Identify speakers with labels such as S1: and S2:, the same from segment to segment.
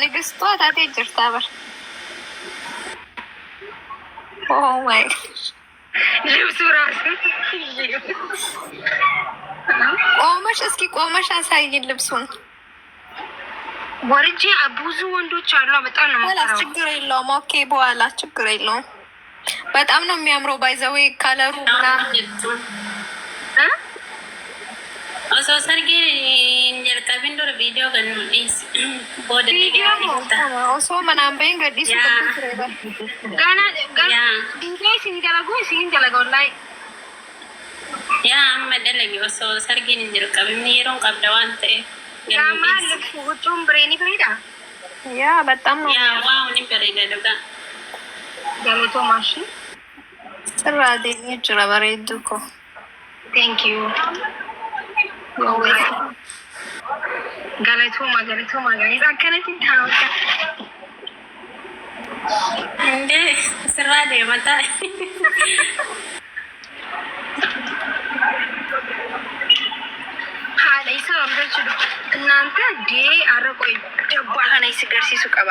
S1: ንግስቷ ታቴ ጅርታ በር ማይ ልብሱ ራሱ ቆመሽ እስኪ ቆመሽ አሳይን ልብሱን። ወርጄ ብዙ ወንዶች አሉ። በጣም ነው የምጠራው። ችግር የለውም። ኦኬ በኋላ ችግር የለውም። በጣም ነው የሚያምረው። ባይዘዌ ካለሩ በጣም ነው ገለቶማ እንዴ ስራ ደመጣ ሀላይ ሰምደች እናንተ ዲ አረቆይ ደባሃናይ ሲገርሲሱ ቀባ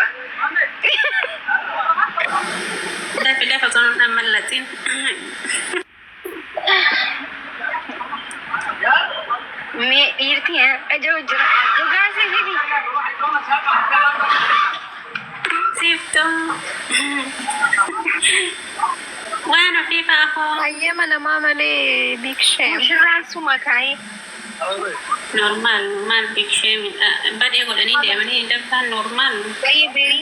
S1: ለፍለ ፈጾም ተመለጥን ሜ ይርቲ አጆጅ ጋሴ ዲዲ ሲፍቶ ዋና ፊፋ ሆ አየመነ ማመሌ ቢክሼ ሽራሱ ማካይ ኖርማል ቢክሼ ባዴ ጎደኒ ደምኒ ደምታ ኖርማል በይቤሪ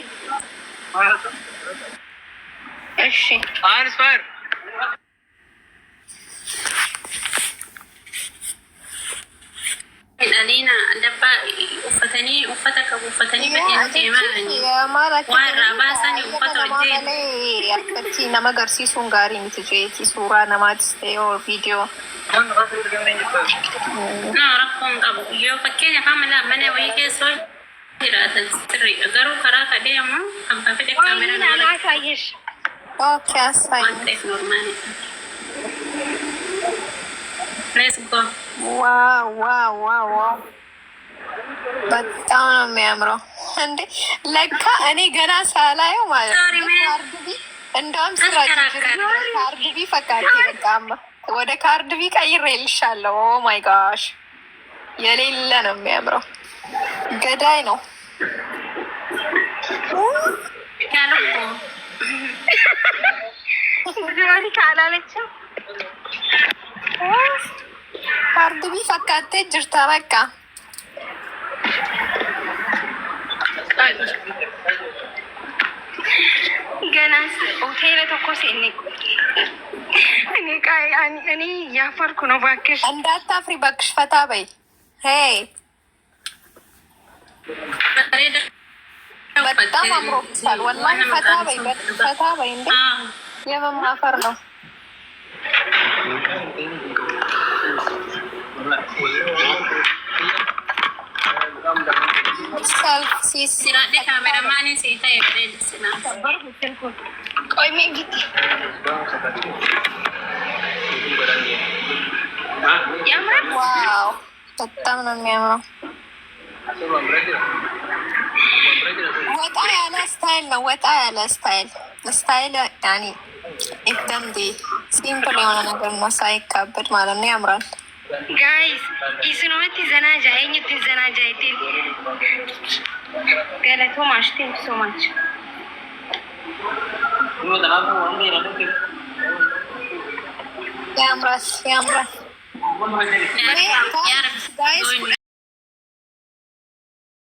S1: እሺ አንስፈር አሊና ደባ ኡፈተኒ ኡፈተከ ኡፈተኒ በእንቴማ ዋራ ባሳኒ ኡፈተ ወጀ ያከቲ ነመገርሲሱን ጋሪ ምትጄቲ ሱራ ነማትስቴ ኦር ቪዲዮ ረኮን ቀቡ ዮ ፈኬኛ ካመላ መነ ወይኬ ሶ ይራተን ስትሪ ገሩ ከራ ከደሙ አምባፈደ ካሜራ ናላሳይሽ ኦኬ አሳይ ኖርማል ሌትስ ጎ ዋው በጣም ነው የሚያምረው። እንዴ ለካ እኔ ገና ሳላየው ማለት ነው እንደውም ስራ ካርድቢ ፈቃድ በቃም ወደ ካርድቢ ቀይሬልሻለሁ። ኦ ማይ ጋሽ የሌለ ነው የሚያምረው። ገዳይ ነው ካላለችም ካርድቢ ፈካቴ ጅርታ በቃ ገና ሆቴል ተኮሴ እኔ እያፈርኩ ነው። እባክሽ እንዳታፍሪ እባክሽ፣ ፈታ በይ። ሄይ በጣም አምሮብሻል ወላሂ። ፈታ በይ ፈታ በይ። እንዴ የመማፈር ነው። ዋው በጣም ነው የሚያምረው። ወጣ ያለ ስታይል ነው። ወጣ ያለ ስታይል ያኔ एकदम ሲምፕል የሆነ ነገር ነው፣ ሳይካበድ ማለት ነው። ያምራል። ጋይስ ኢስኖቲ ዘናጃ አይኝት ዘናጃ አይቴል ገለቶ ማሽቴን ሶ ማች ያምራል። ጋይስ